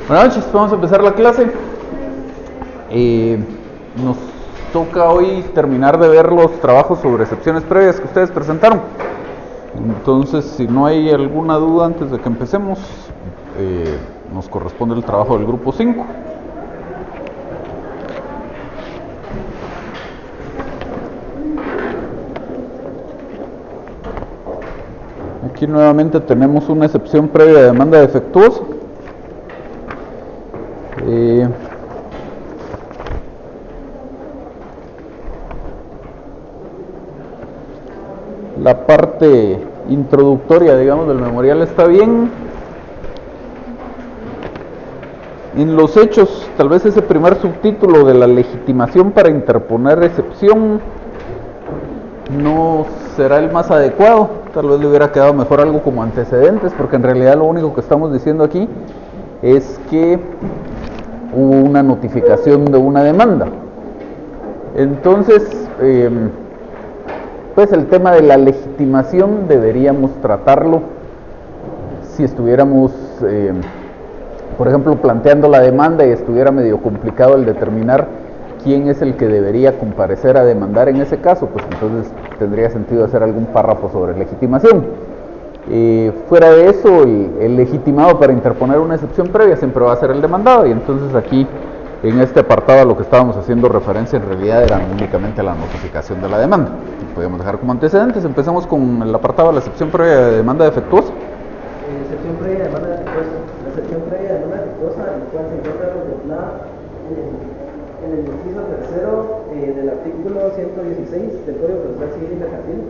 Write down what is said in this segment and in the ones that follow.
Buenas noches, vamos a empezar la clase. Nos toca hoy terminar de ver los trabajos sobre excepciones previas que ustedes presentaron. Entonces, si no hay alguna duda antes de que empecemos, nos corresponde el trabajo del grupo 5. Aquí nuevamente tenemos una excepción previa de demanda defectuosa. La parte introductoria, digamos, del memorial está bien. En los hechos, tal vez ese primer subtítulo de la legitimación para interponer excepción no será el más adecuado. Tal vez le hubiera quedado mejor algo como antecedentes, porque en realidad lo único que estamos diciendo aquí es que hubo una notificación de una demanda. Entonces, pues el tema de la legitimación deberíamos tratarlo si estuviéramos, por ejemplo, planteando la demanda y estuviera medio complicado el determinar quién es el que debería comparecer a demandar en ese caso, pues entonces tendría sentido hacer algún párrafo sobre legitimación. Fuera de eso, el legitimado para interponer una excepción previa siempre va a ser el demandado, y entonces aquí en este apartado a lo que estábamos haciendo referencia en realidad era únicamente la notificación de la demanda. Podemos dejar como antecedentes. Empezamos con el apartado de la excepción previa de demanda defectuosa. Excepción previa de demanda defectuosa. La excepción previa de demanda defectuosa, el cual se encuentra contemplada en el inciso tercero del artículo 116 del Código Procesal Civil y Mercantil,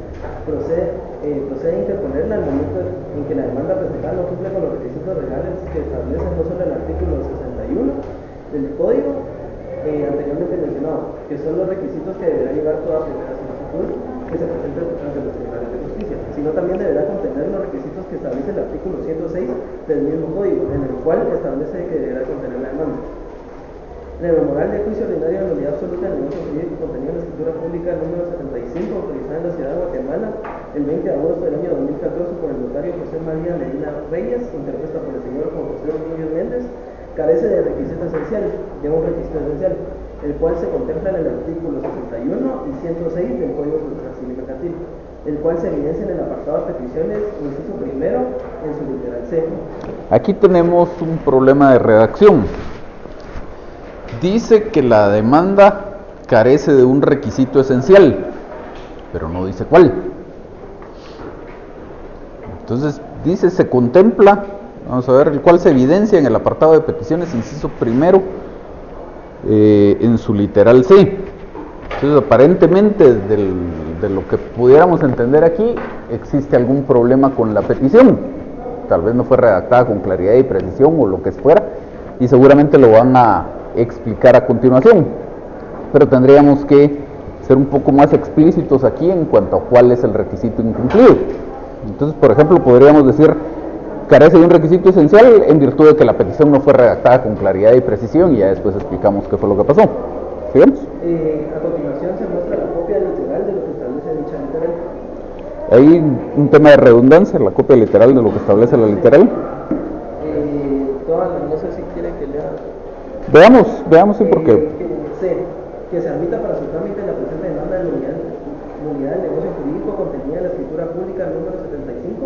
procede a interponerla al momento en que la demanda presentada no cumple con los requisitos legales que establecen no solo el artículo 61 del Código anteriormente mencionado, que son los requisitos que deberá llevar toda primera solicitud que se presente ante los tribunales de justicia, sino también deberá contener los requisitos que establece el artículo 106 del mismo Código, en el cual establece que deberá contener la demanda. En el memorial de juicio ordinario de nulidad absoluta del negocio jurídico contenido en la escritura pública número 75, autorizada en la ciudad de Guatemala el 20 de agosto del año 2014 por el notario José María Medina Reyes, interpuesta por el señor Juan José Rodríguez Méndez, carece de requisito esencial, de un requisito esencial, el cual se contempla en el artículo 61 y 106 del Código Procesal Civil y Mercantil, el cual se evidencia en el apartado de peticiones, inciso primero, en su literal C. Aquí tenemos un problema de redacción. Dice que la demanda carece de un requisito esencial, pero no dice cuál. Entonces dice se contempla, vamos a ver el cual se evidencia en el apartado de peticiones, inciso primero, en su literal C. Entonces aparentemente de lo que pudiéramos entender aquí, existe algún problema con la petición. Tal vez no fue redactada con claridad y precisión o lo que fuera, y seguramente lo van a explicar a continuación, pero tendríamos que ser un poco más explícitos aquí en cuanto a cuál es el requisito incumplido. Entonces, por ejemplo, podríamos decir carece de un requisito esencial en virtud de que la petición no fue redactada con claridad y precisión, y ya después explicamos qué fue lo que pasó. ¿Sigamos? A continuación se muestra la copia literal de lo que establece dicha literal. Hay un tema de redundancia, la copia literal de lo que establece la literal. No sé si quiere que lea. Veamos sí, porque que se admita para su trámite la presente demanda de nulidad del negocio jurídico contenida en la escritura pública número 75,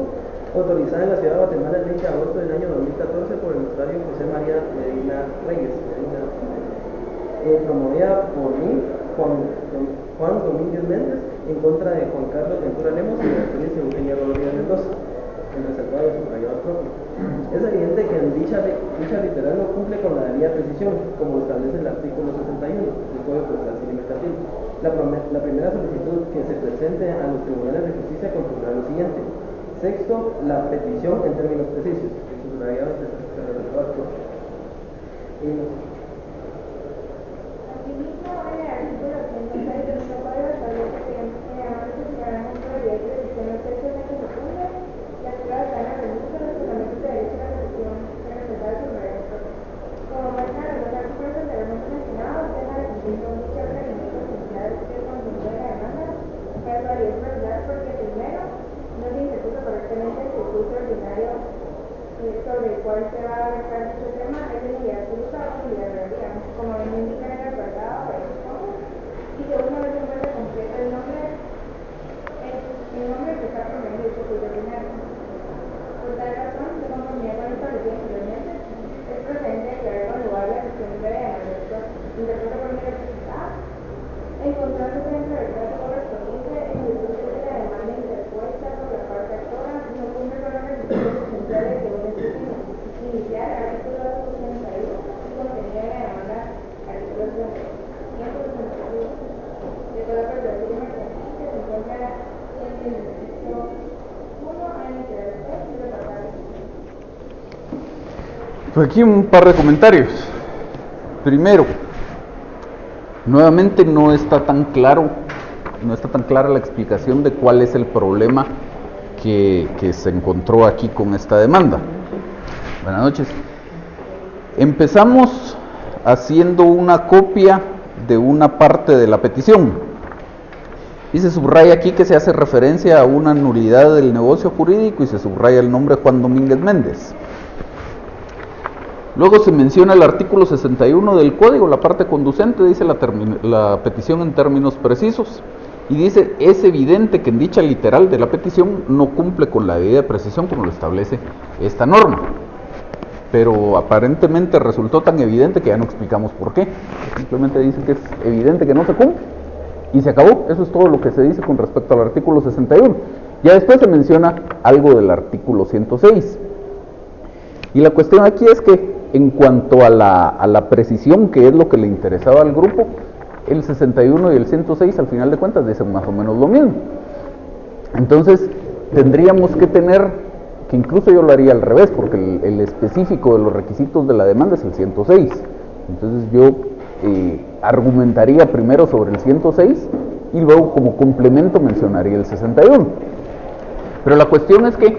autorizada en la ciudad de Guatemala el 20 de agosto del año 2014 por el notario José María Medina Reyes, promovida por mí, Juan Domínguez Méndez, en contra de Juan Carlos Ventura Lemos y de la actriz Eugenia Rodríguez Mendoza, en reservado de subrayado propio. Es evidente que dicha literal no cumple con la debida precisión, como establece el artículo 61 del Código Procesal Civil y Mercantil. La primera solicitud que se presente a los tribunales de justicia contendrá lo siguiente. Sexto, la petición en términos precisos. Subrayado de reservado propio. Asimismo, en el artículo 106 del Código establece que además de señalar un proyecto de sistema sexo en que se cumple, las pruebas van a reducir los fundamentos de derecho a la recepción en reservar sobre esto. Como muestra de los artículos anteriormente mencionados, deja de cumplir con dichos requisitos esenciales que constituye la demanda, es valioso regular porque primero, no se interpuso correctamente el recurso ordinario sobre el cual se va a abarcar dicho tema, es de Pues aquí un par de comentarios. Primero, nuevamente no está tan clara la explicación de cuál es el problema que se encontró aquí con esta demanda. Buenas noches. Empezamos haciendo una copia de una parte de la petición y se subraya aquí que se hace referencia a una nulidad del negocio jurídico y se subraya el nombre Juan Domínguez Méndez. Luego se menciona el artículo 61 del código, la parte conducente, dice la petición en términos precisos, y dice, es evidente que en dicha literal de la petición no cumple con la debida precisión como lo establece esta norma. Pero aparentemente resultó tan evidente que ya no explicamos por qué. Simplemente dice que es evidente que no se cumple y se acabó. Eso es todo lo que se dice con respecto al artículo 61. Ya después se menciona algo del artículo 106. Y la cuestión aquí es que en cuanto a la precisión, que es lo que le interesaba al grupo, el 61 y el 106 al final de cuentas dicen más o menos lo mismo. Entonces tendríamos que tener, que incluso yo lo haría al revés, porque el específico de los requisitos de la demanda es el 106. Entonces yo argumentaría primero sobre el 106 y luego como complemento mencionaría el 61. Pero la cuestión es que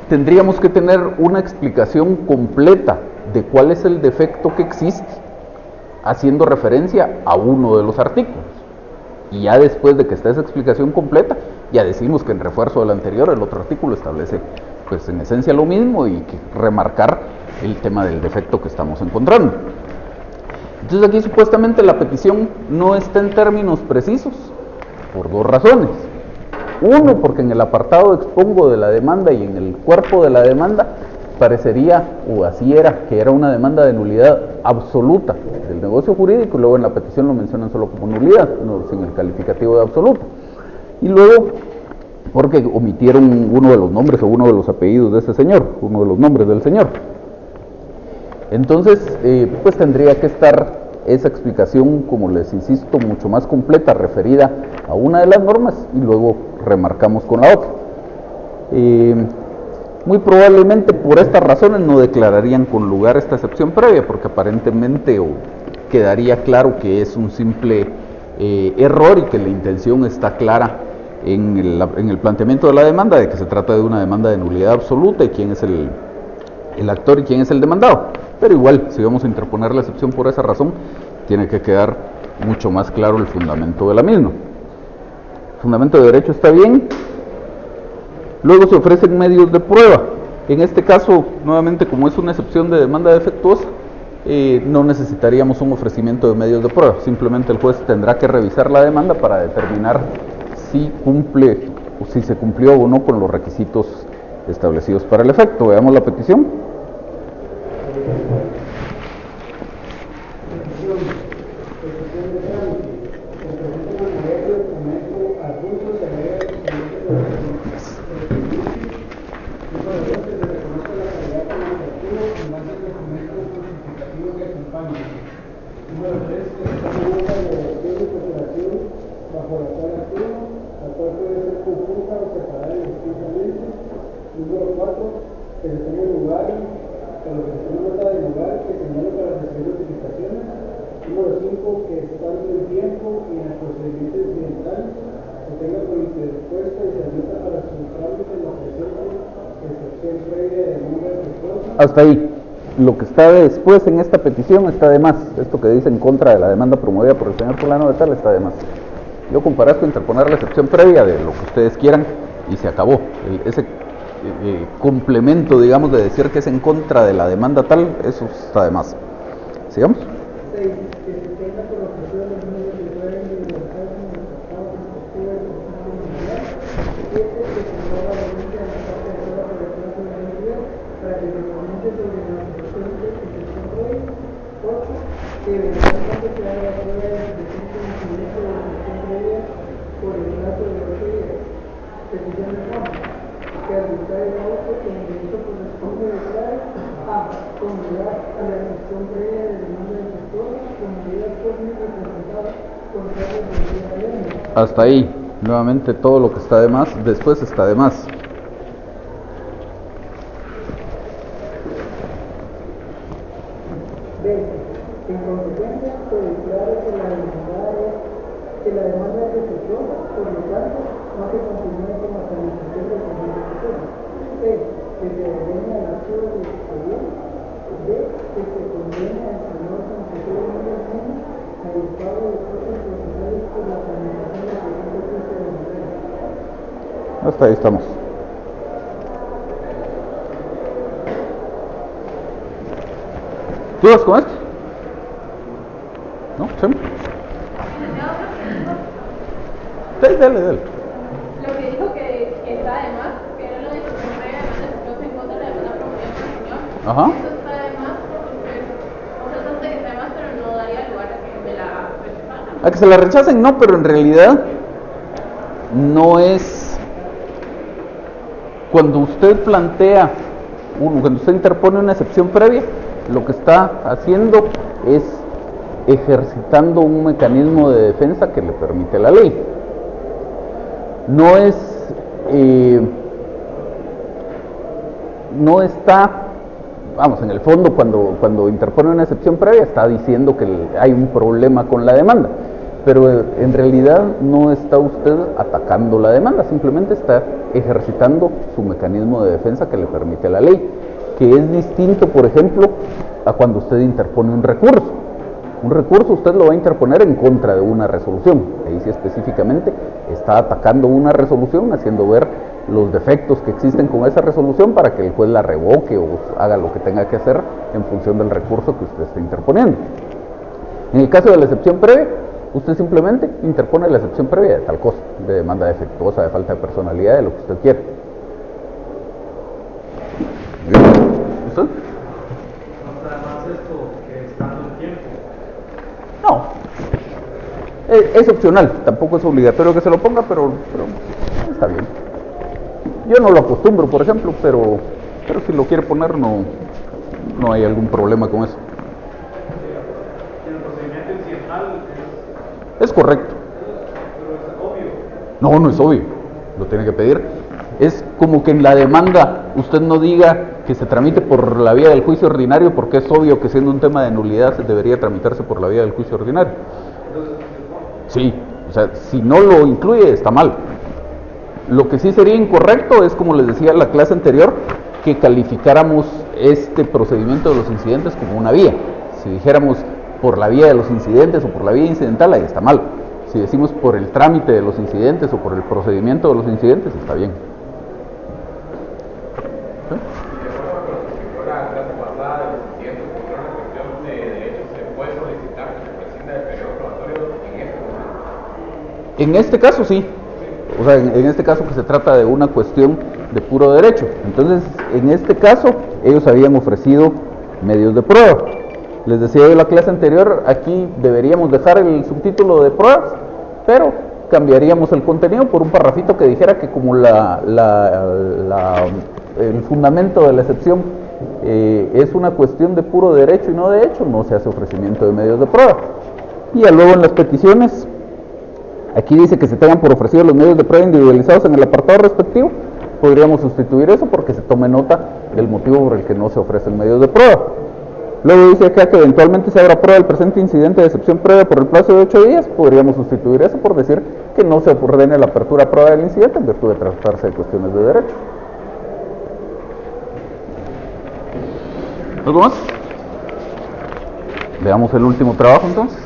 tendríamos que tener una explicación completa de cuál es el defecto que existe, haciendo referencia a uno de los artículos. Y ya después de que esté esa explicación completa, ya decimos que en refuerzo del anterior, el otro artículo establece, pues en esencia lo mismo y que remarcar el tema del defecto que estamos encontrando. Entonces aquí supuestamente la petición no está en términos precisos, por dos razones. Uno, porque en el apartado expongo de la demanda y en el cuerpo de la demanda parecería, o así era, que era una demanda de nulidad absoluta del negocio jurídico, y luego en la petición lo mencionan solo como nulidad, no sin el calificativo de absoluto. Y luego, porque omitieron uno de los nombres o uno de los apellidos de ese señor, uno de los nombres del señor. Entonces, pues tendría que estar esa explicación, como les insisto, mucho más completa, referida a una de las normas, y luego remarcamos con la otra. Muy probablemente por estas razones no declararían con lugar esta excepción previa, porque aparentemente quedaría claro que es un simple error y que la intención está clara en el planteamiento de la demanda, de que se trata de una demanda de nulidad absoluta y quién es el actor y quién es el demandado. Pero igual, si vamos a interponer la excepción por esa razón, tiene que quedar mucho más claro el fundamento de la misma. El fundamento de derecho está bien. Luego se ofrecen medios de prueba. En este caso, nuevamente, como es una excepción de demanda defectuosa, no necesitaríamos un ofrecimiento de medios de prueba. Simplemente el juez tendrá que revisar la demanda para determinar si cumple o si se cumplió o no con los requisitos establecidos para el efecto. Veamos la petición. Hasta ahí. Lo que está después en esta petición está de más. Esto que dice en contra de la demanda promovida por el señor fulano de tal está de más. Yo comparezco a interponer la excepción previa de lo que ustedes quieran y se acabó. Ese complemento, digamos, de decir que es en contra de la demanda tal, eso está de más. ¿Sigamos? Hasta ahí, nuevamente todo lo que está de más, después está de más. B. En consecuencia, se declara que la demanda es defectuosa, por lo tanto, no se continúa con la tramitación del segundo proceso. C. Que se ordene al archivo del expediente. D. Que se condene al señor San José Núñez Mena al pago de costos procesales por la tramitación del segundo juicio de nivel. Hasta ahí estamos. ¿Dudas con esto? ¿No? ¿Sí? Dale. Lo que dijo que está de más, que era lo de que se previa demanda en contra de la demanda promovida por el señor. Ajá. Eso está de más porque, o sea, tanto que está de más, pero no daría lugar a que me la rechazaran. A que se la rechacen, no, pero en realidad no es. Cuando usted plantea, cuando usted interpone una excepción previa, lo que está haciendo es ejercitando un mecanismo de defensa que le permite la ley. No es, no está, vamos, en el fondo cuando interpone una excepción previa está diciendo que hay un problema con la demanda, pero en realidad no está usted atacando la demanda, simplemente está ejercitando su mecanismo de defensa que le permite la ley, que es distinto, por ejemplo, a cuando usted interpone un recurso. Un recurso usted lo va a interponer en contra de una resolución. Ahí sí específicamente está atacando una resolución, haciendo ver los defectos que existen con esa resolución para que el juez la revoque o haga lo que tenga que hacer en función del recurso que usted está interponiendo. En el caso de la excepción previa, usted simplemente interpone la excepción previa de tal cosa, de demanda defectuosa, de falta de personalidad, de lo que usted quiere. ¿Usted? No, es opcional, tampoco es obligatorio que se lo ponga, pero está bien. Yo no lo acostumbro, por ejemplo, pero si lo quiere poner no hay algún problema con eso. ¿El procedimiento incidental Es correcto. pero es obvio? No es obvio, lo tiene que pedir. Es como que en la demanda usted no diga que se tramite por la vía del juicio ordinario, porque es obvio que siendo un tema de nulidad se debería tramitarse por la vía del juicio ordinario. Sí, o sea, si no lo incluye está mal. Lo que sí sería incorrecto es, como les decía en la clase anterior, que calificáramos este procedimiento de los incidentes como una vía. Si dijéramos por la vía de los incidentes o por la vía incidental, ahí está mal. Si decimos por el trámite de los incidentes o por el procedimiento de los incidentes, está bien. ¿Sí? La clase pasada de los incidentes por una cuestión de derechos, se puede solicitar que se prescinde del periodo probatorio en este momento. En este caso sí, o sea, en este caso que se trata de una cuestión de puro derecho. Entonces, en este caso, ellos habían ofrecido medios de prueba. Les decía yo en la clase anterior, aquí deberíamos dejar el subtítulo de pruebas, pero cambiaríamos el contenido por un parrafito que dijera que como el fundamento de la excepción es una cuestión de puro derecho y no de hecho, no se hace ofrecimiento de medios de prueba. Y ya luego en las peticiones, aquí dice que se tengan por ofrecidos los medios de prueba individualizados en el apartado respectivo. Podríamos sustituir eso porque se tome nota del motivo por el que no se ofrecen medios de prueba. Luego dice acá que eventualmente se abra prueba del presente incidente de excepción previa por el plazo de 8 días. Podríamos sustituir eso por decir que no se ordene la apertura a prueba del incidente en virtud de tratarse de cuestiones de derecho. ¿Algo más? Veamos el último trabajo entonces.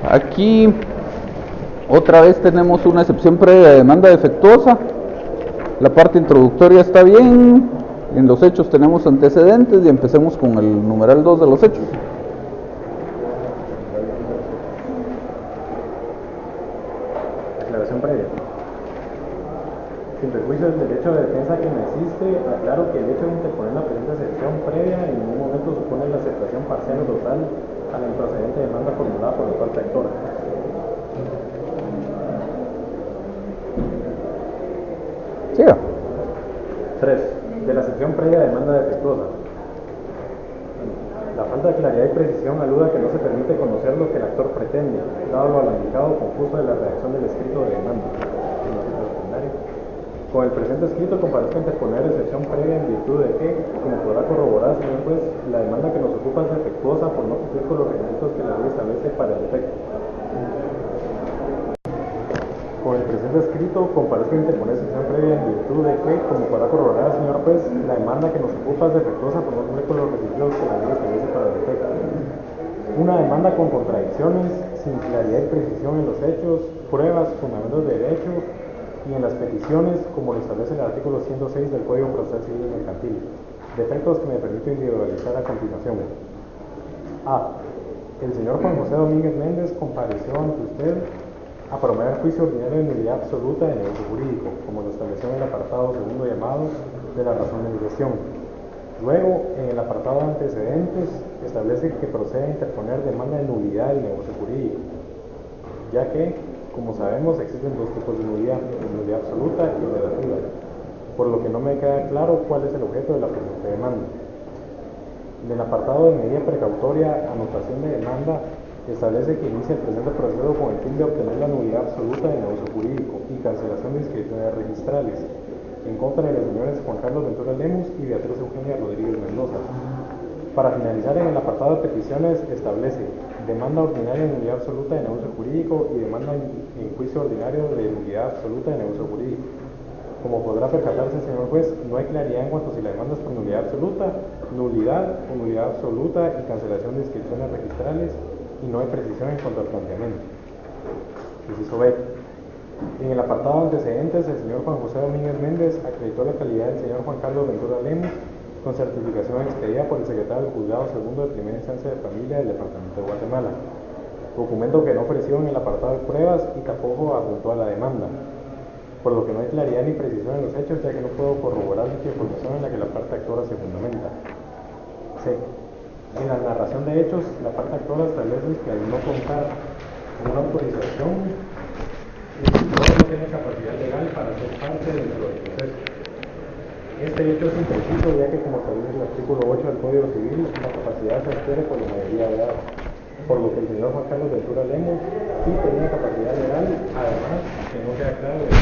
Aquí otra vez tenemos una excepción previa de demanda defectuosa. La parte introductoria está bien. En los hechos tenemos antecedentes y empecemos con el numeral 2 de los hechos. Declaración previa. Sin perjuicio del derecho de defensa que me existe, aclaro que el hecho de interponer la presente excepción previa en ningún momento supone la aceptación parcial o total a la improcedente demanda formulada por la parte actora. siga. 3. De la sección previa de demanda defectuosa. La falta de claridad y precisión alude a que no se permite conocer lo que el actor pretende, dado lo alambicado o confuso de la redacción del escrito de demanda. Con el presente escrito comparezco a interponer excepción previa en virtud de que, como podrá corroborar, señor juez, la demanda que nos ocupa es defectuosa por no cumplir con los requisitos que la ley establece para el defecto. Con el presente escrito comparezco a interponer excepción previa en virtud de que, como podrá corroborar, señor juez, la demanda que nos ocupa es defectuosa por no cumplir con los requisitos que la ley establece para el defecto. Una demanda con contradicciones, sin claridad y precisión en los hechos, pruebas, fundamentos de derecho y en las peticiones, como lo establece el artículo 106 del Código Procesal Civil y Mercantil. Defectos que me permito individualizar a continuación. A. El señor Juan José Domínguez Méndez compareció ante usted a promover juicio ordinario de nulidad absoluta de negocio jurídico, como lo estableció en el apartado segundo llamado de la razón de gestión. Luego, en el apartado de antecedentes, establece que procede a interponer demanda de nulidad del negocio jurídico, ya que, como sabemos, existen dos tipos de nulidad absoluta y relativa, por lo que no me queda claro cuál es el objeto de la presente demanda. En el apartado de medida precautoria, anotación de demanda, establece que inicia el presente proceso con el fin de obtener la nulidad absoluta del negocio jurídico y cancelación de inscripciones registrales en contra de los señores Juan Carlos Ventura Lemus y Beatriz Eugenia Rodríguez Mendoza. Para finalizar, en el apartado de peticiones establece demanda ordinaria de nulidad absoluta de negocio jurídico y demanda en juicio ordinario de nulidad absoluta de negocio jurídico. Como podrá percatarse, señor juez, no hay claridad en cuanto a si la demanda es por nulidad absoluta, nulidad o nulidad absoluta y cancelación de inscripciones registrales, y no hay precisión en cuanto al planteamiento. Inciso B. En el apartado de antecedentes, el señor Juan José Domínguez Méndez acreditó la calidad del señor Juan Carlos Ventura Lemus con certificación expedida por el secretario del Juzgado Segundo de Primera Instancia de Familia del Departamento de Guatemala, documento que no ofreció en el apartado de pruebas y tampoco adjuntó a la demanda, por lo que no hay claridad ni precisión en los hechos, ya que no puedo corroborar dicha información en la que la parte actora se fundamenta. C. En la narración de hechos, la parte actora establece que al no contar con una autorización, el titular no tiene capacidad legal para ser parte dentro del proceso. Este hecho es impreciso, ya que, como establece el artículo 8 del Código Civil, la capacidad se adquiere por la mayoría de edad, por lo que el señor Juan Carlos Ventura Lemus sí tenía capacidad legal, además que no queda claro de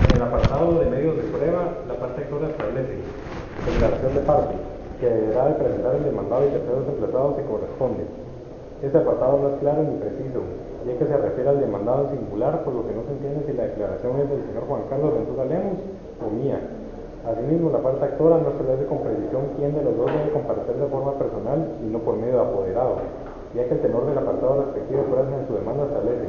en el apartado de medios de prueba, la parte actora establece declaración de parte, que deberá de presentar el demandado y terceros emplazados si corresponde. Este apartado no es claro ni preciso, ya que se refiere al demandado en singular, por lo que no se entiende si la declaración es del señor Juan Carlos Ventura Lemus o mía. Asimismo, la parte actora no establece con precisión quién de los dos debe comparecer de forma personal y no por medio de apoderado, ya que el tenor del apartado respectivo de pruebas en su demanda establece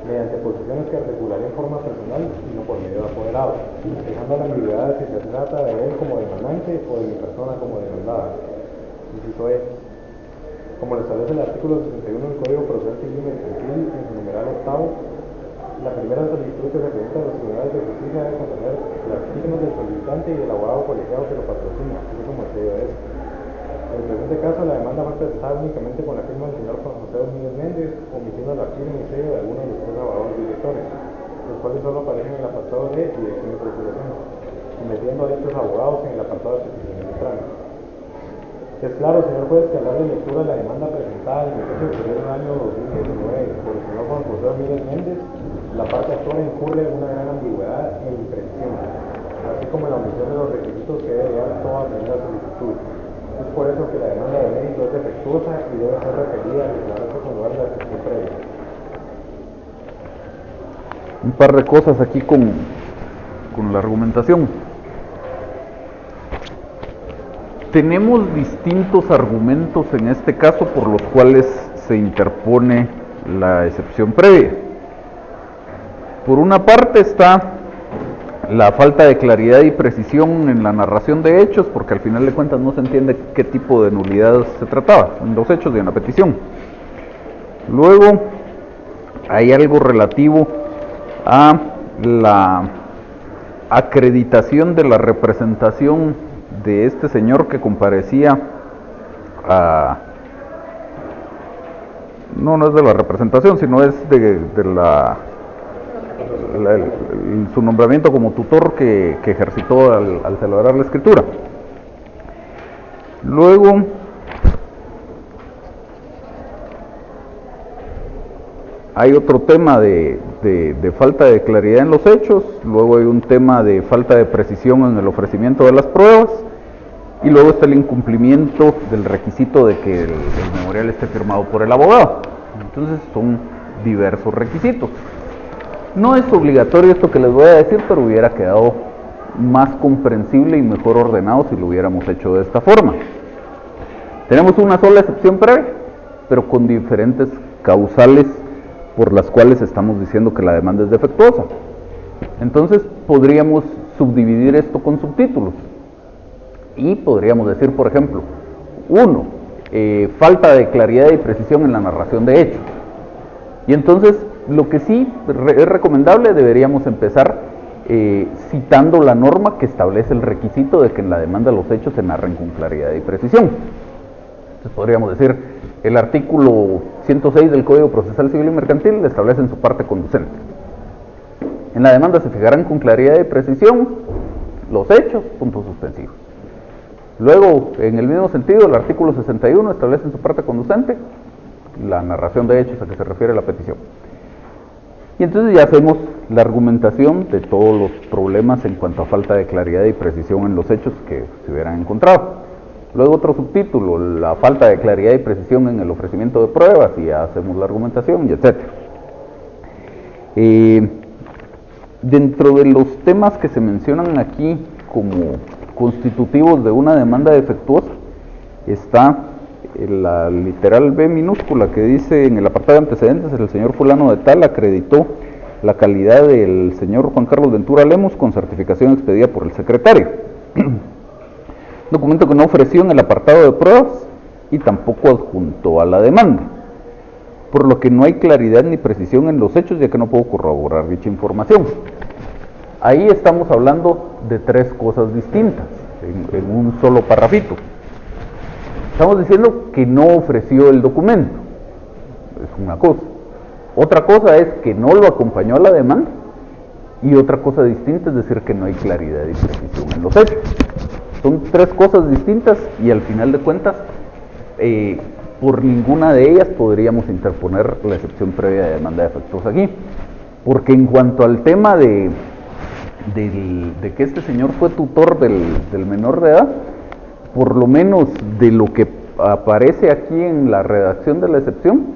mediante posiciones que articularía en forma personal y no por medio de apoderado, dejando la ambigüedad de si se trata de él como demandante o de mi persona como demandada. Inciso E. Como lo establece el artículo 61 del Código Procesal Civil y Mercantil en su numeral octavo, la primera solicitud que se presenta a los tribunales de justicia debe contener las firmas del solicitante y del abogado colegiado que lo patrocina, así como el sello de eso. En el presente caso, la demanda fue presentada únicamente con la firma del señor Juan José Domínguez Méndez, omitiendo la firma y sello de alguno de los tres abogados directores, los cuales solo aparecen en el apartado de dirección de procuración, sometiendo a estos abogados en el apartado de peticiones de trámite. Es claro, señor juez, que al dar de lectura de la demanda presentada en el 18 de febrero del año 2019 por el señor Juan José Domínguez Méndez, la parte actora incurre en una gran ambigüedad e imprecisión, así como en la omisión de los requisitos que debe dar toda primera solicitud. Es por eso que la demanda de mérito es defectuosa y debe ser referida a declararse con lugar de la excepción previa. Un par de cosas aquí con la argumentación. Tenemos distintos argumentos en este caso por los cuales se interpone la excepción previa. Por una parte está la falta de claridad y precisión en la narración de hechos, porque al final de cuentas no se entiende qué tipo de nulidad se trataba en los hechos y en la petición. Luego hay algo relativo a la acreditación de la representación de este señor que comparecía a... No es de la representación, sino es de la su nombramiento como tutor que ejercitó al celebrar la escritura. Luego, hay otro tema de falta de claridad en los hechos, luego hay un tema de falta de precisión en el ofrecimiento de las pruebas, y luego está el incumplimiento del requisito de que el memorial esté firmado por el abogado. Entonces son diversos requisitos. No es obligatorio esto que les voy a decir, pero hubiera quedado más comprensible y mejor ordenado si lo hubiéramos hecho de esta forma. Tenemos una sola excepción previa, pero con diferentes causales por las cuales estamos diciendo que la demanda es defectuosa. Entonces podríamos subdividir esto con subtítulos y podríamos decir, por ejemplo, 1, falta de claridad y precisión en la narración de hechos. Y entonces lo que sí es recomendable, deberíamos empezar citando la norma que establece el requisito de que en la demanda los hechos se narren con claridad y precisión. Entonces podríamos decir, el artículo 106 del Código Procesal Civil y Mercantil le establece en su parte conducente: en la demanda se fijarán con claridad y precisión los hechos, puntos suspensivos. Luego, en el mismo sentido, el artículo 61 establece en su parte conducente la narración de hechos a que se refiere la petición. Y entonces ya hacemos la argumentación de todos los problemas en cuanto a falta de claridad y precisión en los hechos que se hubieran encontrado. Luego otro subtítulo, la falta de claridad y precisión en el ofrecimiento de pruebas, y ya hacemos la argumentación, y etc. Dentro de los temas que se mencionan aquí como constitutivos de una demanda defectuosa, está la literal B minúscula que dice en el apartado de antecedentes: el señor fulano de tal acreditó la calidad del señor Juan Carlos Ventura Lemos con certificación expedida por el secretario. Documento que no ofreció en el apartado de pruebas y tampoco adjuntó a la demanda, por lo que no hay claridad ni precisión en los hechos, ya que no puedo corroborar dicha información. Ahí estamos hablando de tres cosas distintas en un solo parrafito. Estamos diciendo que no ofreció el documento, es una cosa. Otra cosa es que no lo acompañó a la demanda, y otra cosa distinta es decir que no hay claridad y precisión en los hechos. Son tres cosas distintas y al final de cuentas, por ninguna de ellas podríamos interponer la excepción previa de demanda defectuosa aquí. Porque en cuanto al tema de que este señor fue tutor del menor de edad, por lo menos de lo que aparece aquí en la redacción de la excepción,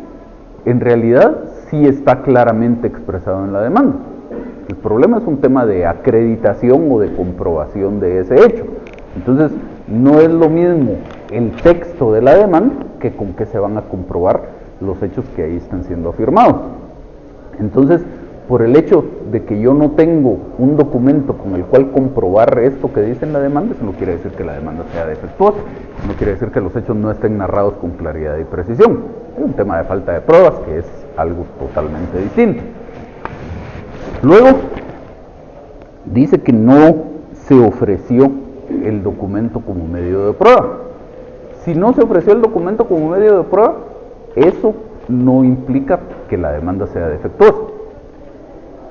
en realidad sí está claramente expresado en la demanda. El problema es un tema de acreditación o de comprobación de ese hecho. Entonces, no es lo mismo el texto de la demanda que con qué se van a comprobar los hechos que ahí están siendo afirmados. Entonces, por el hecho de que yo no tengo un documento con el cual comprobar esto que dice en la demanda, eso no quiere decir que la demanda sea defectuosa, no quiere decir que los hechos no estén narrados con claridad y precisión. Es un tema de falta de pruebas, que es algo totalmente distinto. Luego, dice que no se ofreció el documento como medio de prueba. Si no se ofreció el documento como medio de prueba, eso no implica que la demanda sea defectuosa.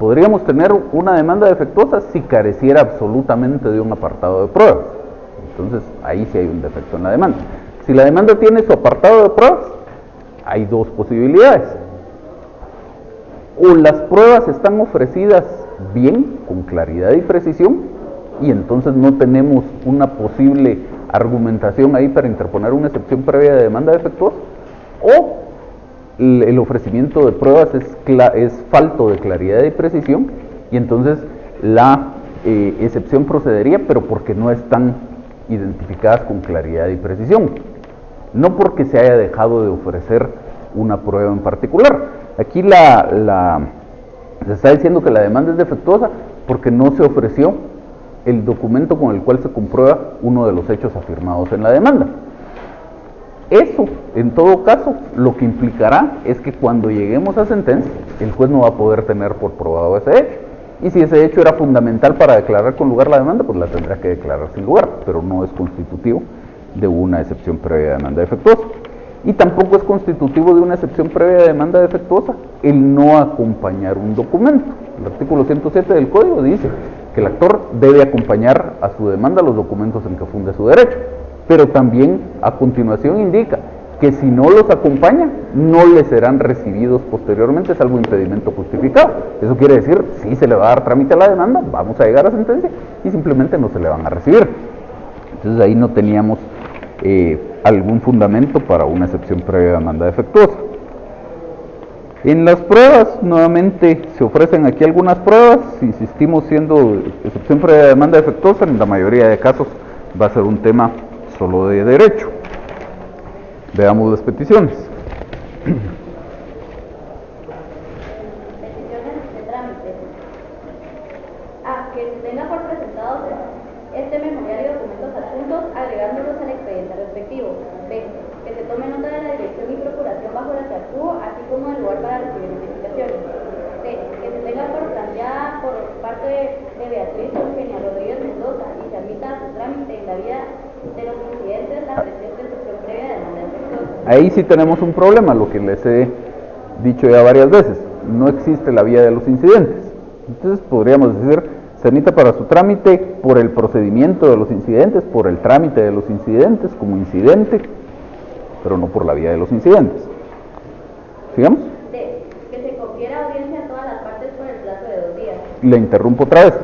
Podríamos tener una demanda defectuosa si careciera absolutamente de un apartado de pruebas. Entonces, ahí sí hay un defecto en la demanda. Si la demanda tiene su apartado de pruebas, hay dos posibilidades. O las pruebas están ofrecidas bien, con claridad y precisión, y entonces no tenemos una posible argumentación ahí para interponer una excepción previa de demanda defectuosa, o el ofrecimiento de pruebas es falto de claridad y precisión, y entonces la excepción procedería, pero porque no están identificadas con claridad y precisión, no porque se haya dejado de ofrecer una prueba en particular. Aquí se está diciendo que la demanda es defectuosa porque no se ofreció el documento con el cual se comprueba uno de los hechos afirmados en la demanda. Eso, en todo caso, lo que implicará es que cuando lleguemos a sentencia, el juez no va a poder tener por probado ese hecho. Y si ese hecho era fundamental para declarar con lugar la demanda, pues la tendrá que declarar sin lugar, pero no es constitutivo de una excepción previa de demanda defectuosa. Y tampoco es constitutivo de una excepción previa de demanda defectuosa el no acompañar un documento. El artículo 107 del Código dice que el actor debe acompañar a su demanda los documentos en que funde su derecho, pero también a continuación indica que si no los acompaña, no le serán recibidos posteriormente, salvo impedimento justificado. Eso quiere decir, si se le va a dar trámite a la demanda, vamos a llegar a sentencia y simplemente no se le van a recibir. Entonces ahí no teníamos algún fundamento para una excepción previa de demanda defectuosa. En las pruebas, nuevamente se ofrecen aquí algunas pruebas, insistimos, siendo excepción previa de demanda defectuosa, en la mayoría de casos va a ser un tema solo de derecho. Veamos las peticiones. Peticiones de trámite. A. Que se tenga por presentados este memorial y documentos adjuntos agregándolos al expediente respectivo. B. Que se tome nota de la dirección y procuración bajo la que actúo, así como del lugar para recibir notificaciones. C. Que se tenga por planteada por parte de Beatriz Eugenia Rodríguez Mendoza y se admita a su trámite en la vía de los incidentes la presente excepción previa de demanda defectuosa. Ahí sí tenemos un problema, lo que les he dicho ya varias veces, no existe la vía de los incidentes. Entonces podríamos decir, se admite para su trámite por el procedimiento de los incidentes, por el trámite de los incidentes como incidente, pero no por la vía de los incidentes. ¿Sigamos? D. Que se confiera audiencia a todas las partes por el plazo de 2 días. Le interrumpo otra vez.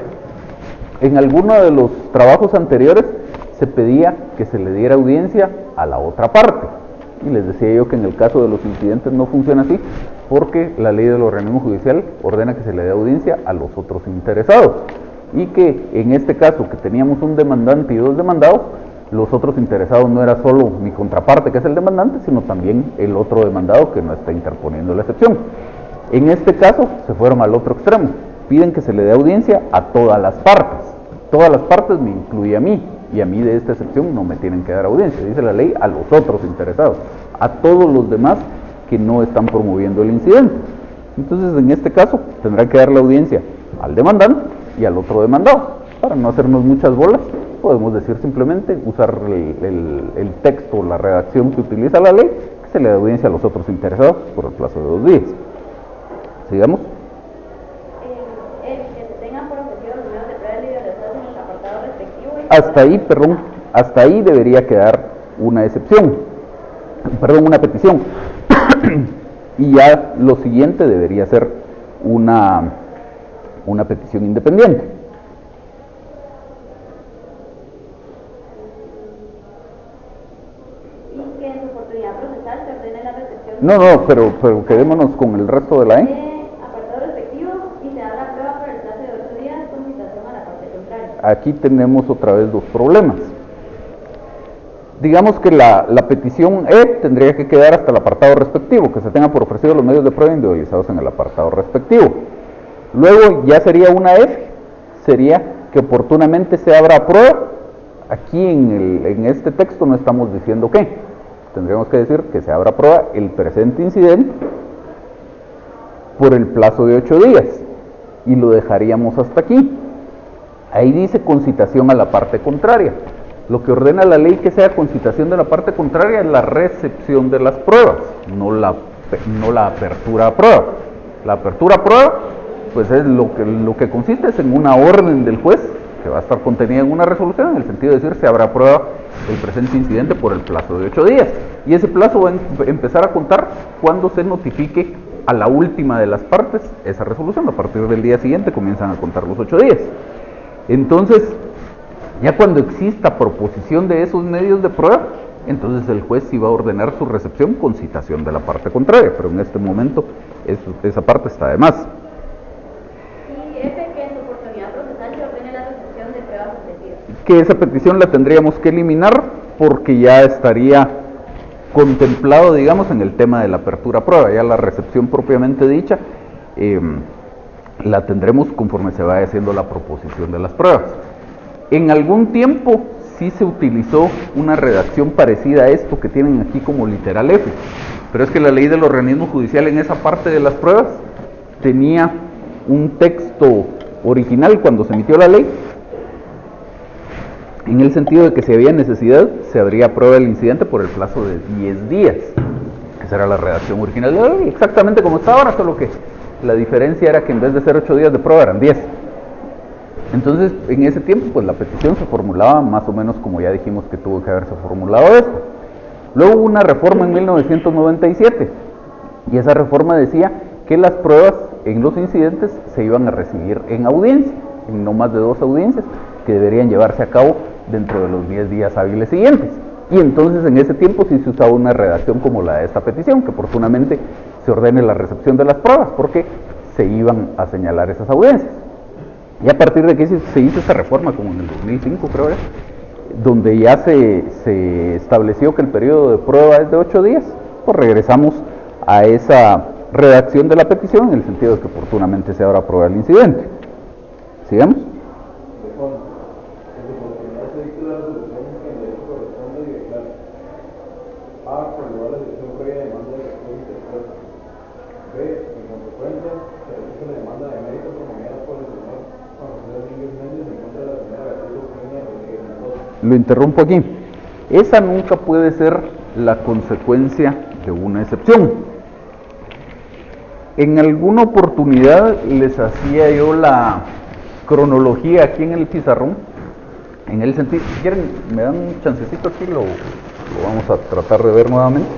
En alguno de los trabajos anteriores se pedía que se le diera audiencia a la otra parte. Y les decía yo que en el caso de los incidentes no funciona así, porque la ley del organismo judicial ordena que se le dé audiencia a los otros interesados. Y que en este caso, que teníamos un demandante y 2 demandados, los otros interesados no era solo mi contraparte, que es el demandante, sino también el otro demandado que no está interponiendo la excepción. En este caso, se fueron al otro extremo. Piden que se le dé audiencia a todas las partes. Todas las partes me incluye a mí, y a mí de esta excepción no me tienen que dar audiencia, dice la ley, a los otros interesados, a todos los demás que no están promoviendo el incidente. Entonces, en este caso, tendrá que dar la audiencia al demandante y al otro demandado. Para no hacernos muchas bolas, podemos decir simplemente, usar el texto, la redacción que utiliza la ley, que se le dé audiencia a los otros interesados por el plazo de 2 días. Sigamos. Que se tengan por objetivo los medios de prueba liberalizados en el apartado respectivo. Hasta ahí, perdón, hasta ahí debería quedar una excepción, perdón, una petición. Y ya lo siguiente debería ser una petición independiente. Y que en su oportunidad procesal se ordene la recepción. No, pero quedémonos con el resto de la E. Apartado respectivo y se da la prueba por el plazo de 8 días con citación a la parte contraria. Aquí tenemos otra vez 2 problemas. Digamos que la petición E tendría que quedar hasta el apartado respectivo, que se tenga por ofrecido los medios de prueba individualizados en el apartado respectivo. Luego ya sería una F, sería que oportunamente se abra prueba. Aquí en este texto no estamos diciendo qué. Tendríamos que decir que se abra prueba el presente incidente por el plazo de 8 días y lo dejaríamos hasta aquí. Ahí dice concitación a la parte contraria. Lo que ordena la ley que sea concitación de la parte contraria es la recepción de las pruebas, no la apertura a prueba. La apertura a prueba, pues es lo que consiste es en una orden del juez que va a estar contenida en una resolución, en el sentido de decir se habrá prueba el presente incidente por el plazo de 8 días. Y ese plazo va a empezar a contar cuando se notifique a la última de las partes esa resolución. A partir del día siguiente comienzan a contar los 8 días. Entonces, ya cuando exista proposición de esos medios de prueba, entonces el juez sí va a ordenar su recepción con citación de la parte contraria, pero en este momento esa parte está de más. Y F, que en su oportunidad procesal se ordene la recepción de pruebas ofrecidas. Que esa petición la tendríamos que eliminar porque ya estaría contemplado, digamos, en el tema de la apertura a prueba. Ya la recepción propiamente dicha la tendremos conforme se vaya haciendo la proposición de las pruebas. En algún tiempo sí se utilizó una redacción parecida a esto que tienen aquí como literal F, pero es que la ley del organismo judicial en esa parte de las pruebas tenía un texto original cuando se emitió la ley en el sentido de que si había necesidad, se abría prueba del incidente por el plazo de 10 días. Esa era la redacción original de la ley, exactamente como está ahora, solo que la diferencia era que en vez de ser 8 días de prueba eran 10. Entonces, en ese tiempo, pues la petición se formulaba más o menos como ya dijimos que tuvo que haberse formulado esto. Luego hubo una reforma en 1997, y esa reforma decía que las pruebas en los incidentes se iban a recibir en audiencia, en no más de 2 audiencias, que deberían llevarse a cabo dentro de los 10 días hábiles siguientes. Y entonces en ese tiempo sí se usaba una redacción como la de esta petición, que oportunamente se ordene la recepción de las pruebas, porque se iban a señalar esas audiencias. Y a partir de que se hizo esta reforma, como en el 2005 creo, donde ya se estableció que el periodo de prueba es de 8 días, pues regresamos a esa redacción de la petición en el sentido de que oportunamente se abra prueba del incidente. ¿Sigamos? Lo interrumpo aquí. Esa nunca puede ser la consecuencia de una excepción. En alguna oportunidad les hacía yo la cronología aquí en el pizarrón, en el sentido, si quieren, me dan un chancecito aquí, lo vamos a tratar de ver nuevamente.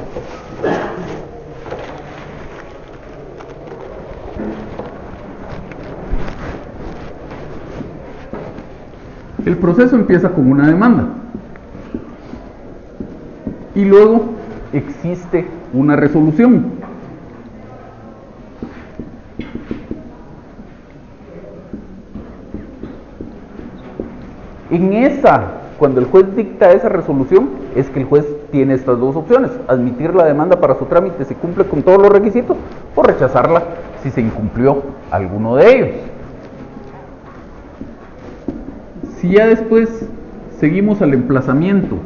El proceso empieza con una demanda y luego existe una resolución. En esa, cuando el juez dicta esa resolución, es que el juez tiene estas 2 opciones: admitir la demanda para su trámite si cumple con todos los requisitos, o rechazarla si se incumplió alguno de ellos. Si ya después seguimos al emplazamiento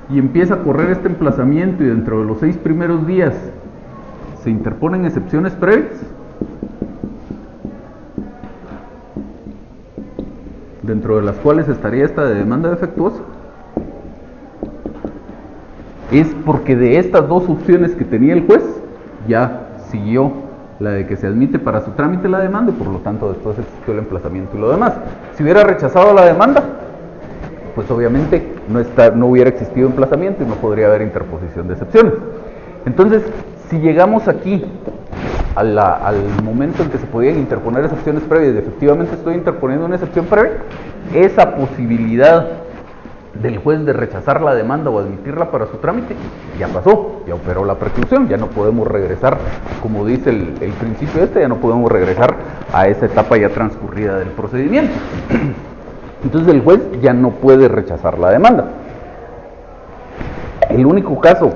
y empieza a correr este emplazamiento y dentro de los 6 primeros días se interponen excepciones previas, dentro de las cuales estaría esta de demanda defectuosa, es porque de estas 2 opciones que tenía el juez ya siguió la de que se admite para su trámite la demanda y por lo tanto después existió el emplazamiento y lo demás. Si hubiera rechazado la demanda, pues obviamente no hubiera existido emplazamiento y no podría haber interposición de excepciones. Entonces, si llegamos aquí al momento en que se podían interponer excepciones previas y efectivamente estoy interponiendo una excepción previa, esa posibilidad del juez de rechazar la demanda o admitirla para su trámite ya pasó, ya operó la preclusión, ya no podemos regresar, como dice el principio ya no podemos regresar a esa etapa ya transcurrida del procedimiento. Entonces el juez ya no puede rechazar la demanda. El único caso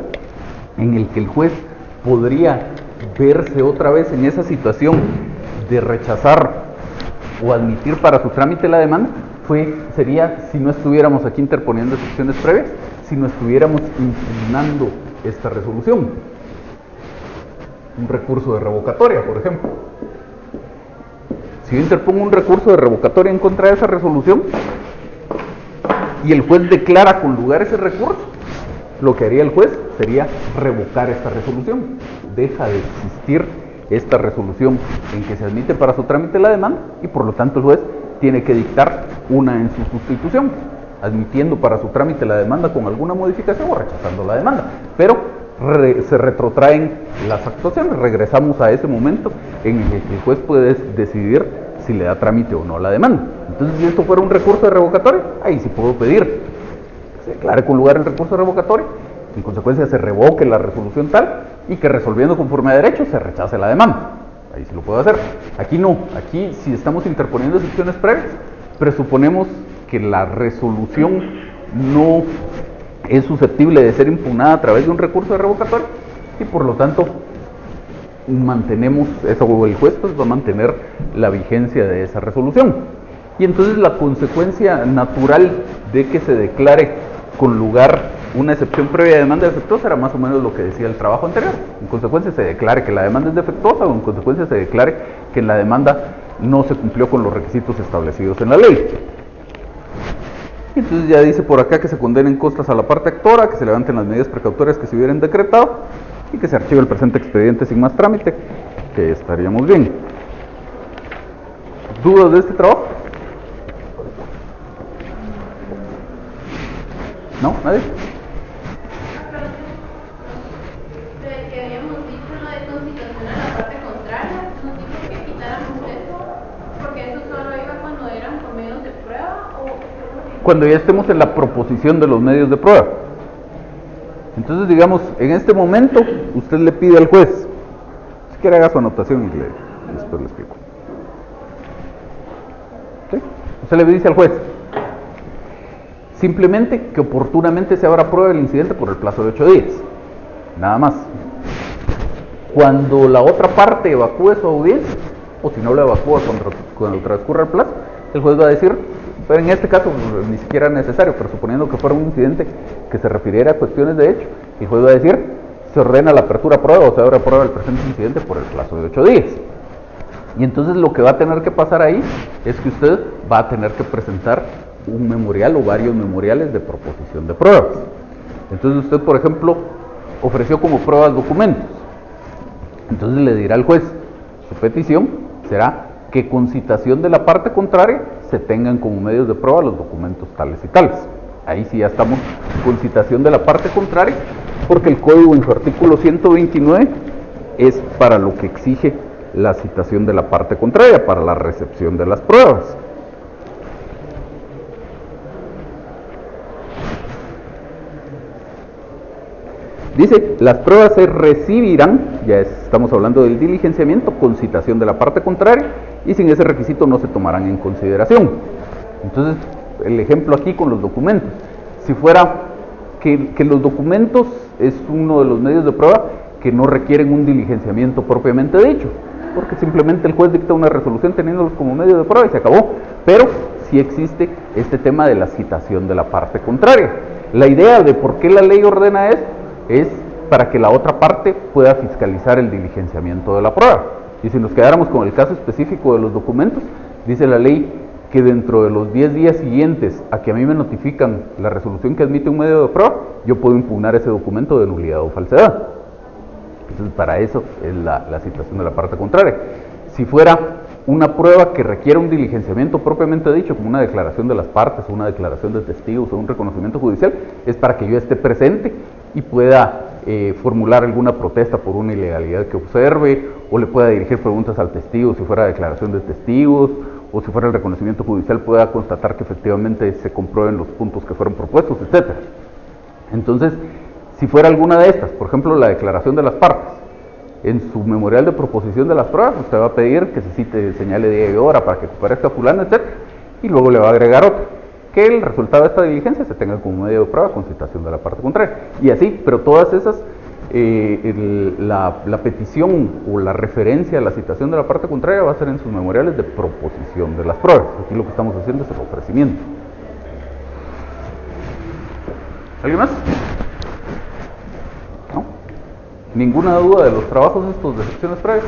en el que el juez podría verse otra vez en esa situación de rechazar o admitir para su trámite la demanda sería si no estuviéramos aquí interponiendo excepciones previas, si no estuviéramos impugnando esta resolución. Un recurso de revocatoria, por ejemplo. Si yo interpongo un recurso de revocatoria en contra de esa resolución y el juez declara con lugar ese recurso, lo que haría el juez sería revocar esta resolución. Deja de existir esta resolución en que se admite para su trámite la demanda y por lo tanto el juez tiene que dictar una en su sustitución, admitiendo para su trámite la demanda con alguna modificación o rechazando la demanda. Pero se retrotraen las actuaciones, regresamos a ese momento en el que el juez puede decidir si le da trámite o no a la demanda. Entonces, si esto fuera un recurso de revocatoria, ahí sí puedo pedir que se declare con lugar el recurso de revocatoria, en consecuencia se revoque la resolución tal y que resolviendo conforme a derecho se rechace la demanda. Ahí sí lo puedo hacer. Aquí no, aquí si estamos interponiendo excepciones previas, presuponemos que la resolución no es susceptible de ser impugnada a través de un recurso de revocatoria y por lo tanto mantenemos eso, o el juez pues va a mantener la vigencia de esa resolución. Y entonces la consecuencia natural de que se declare con lugar una excepción previa de demanda defectuosa era más o menos lo que decía el trabajo anterior. En consecuencia se declare que la demanda es defectuosa o en consecuencia se declare que la demanda no se cumplió con los requisitos establecidos en la ley. Y entonces ya dice por acá que se condenen costas a la parte actora, que se levanten las medidas precautorias que se hubieran decretado y que se archive el presente expediente sin más trámite, que estaríamos bien. ¿Dudas de este trabajo? ¿No? ¿Nadie? De que habíamos dicho lo de concitación a la parte contraria, nos dijo que quitáramos eso, porque eso solo iba cuando eran por medios de prueba o... Cuando ya estemos en la proposición de los medios de prueba. Entonces, digamos, en este momento, usted le pide al juez, si quiere haga su anotación y después le explico. ¿Sí? Usted le dice al juez, simplemente que oportunamente se abra prueba del incidente por el plazo de 8 días. Nada más. Cuando la otra parte evacúe su audiencia, o si no lo evacúa cuando transcurra el plazo, el juez va a decir, pero en este caso ni siquiera es necesario, pero suponiendo que fuera un incidente que se refiriera a cuestiones de hecho, el juez va a decir, se ordena la apertura a prueba o se abre a prueba del presente incidente por el plazo de 8 días. Y entonces lo que va a tener que pasar ahí es que usted va a tener que presentar un memorial o varios memoriales de proposición de pruebas. Entonces usted, por ejemplo, ofreció como pruebas documentos. Entonces le dirá al juez, su petición será que con citación de la parte contraria se tengan como medios de prueba los documentos tales y tales. Ahí sí ya estamos con citación de la parte contraria, porque el código en su artículo 129 es para lo que exige la citación de la parte contraria, para la recepción de las pruebas. Dice, las pruebas se recibirán, ya estamos hablando del diligenciamiento, con citación de la parte contraria, y sin ese requisito no se tomarán en consideración. Entonces, el ejemplo aquí con los documentos. Si fuera que los documentos es uno de los medios de prueba que no requieren un diligenciamiento propiamente dicho, porque simplemente el juez dicta una resolución teniéndolos como medio de prueba y se acabó. Pero sí existe este tema de la citación de la parte contraria. La idea de por qué la ley ordena esto es para que la otra parte pueda fiscalizar el diligenciamiento de la prueba. Y si nos quedáramos con el caso específico de los documentos, dice la ley que dentro de los 10 días siguientes a que a mí me notifican la resolución que admite un medio de prueba, yo puedo impugnar ese documento de nulidad o falsedad. Entonces, para eso es la citación de la parte contraria. Si fuera una prueba que requiere un diligenciamiento propiamente dicho, como una declaración de las partes, una declaración de testigos o un reconocimiento judicial, es para que yo esté presente y pueda formular alguna protesta por una ilegalidad que observe, o le pueda dirigir preguntas al testigo si fuera declaración de testigos, o si fuera el reconocimiento judicial pueda constatar que efectivamente se comprueben los puntos que fueron propuestos, etc. Entonces, si fuera alguna de estas, por ejemplo la declaración de las partes, en su memorial de proposición de las pruebas, usted va a pedir que se cite señale día y hora para que comparezca fulano, etc. Y luego le va a agregar otro, que el resultado de esta diligencia se tenga como medio de prueba con citación de la parte contraria. Y así, pero todas esas, la petición o la referencia a la citación de la parte contraria va a ser en sus memoriales de proposición de las pruebas. Aquí lo que estamos haciendo es el ofrecimiento. ¿Alguien más? ¿No? ¿Ninguna duda de los trabajos estos de secciones previas?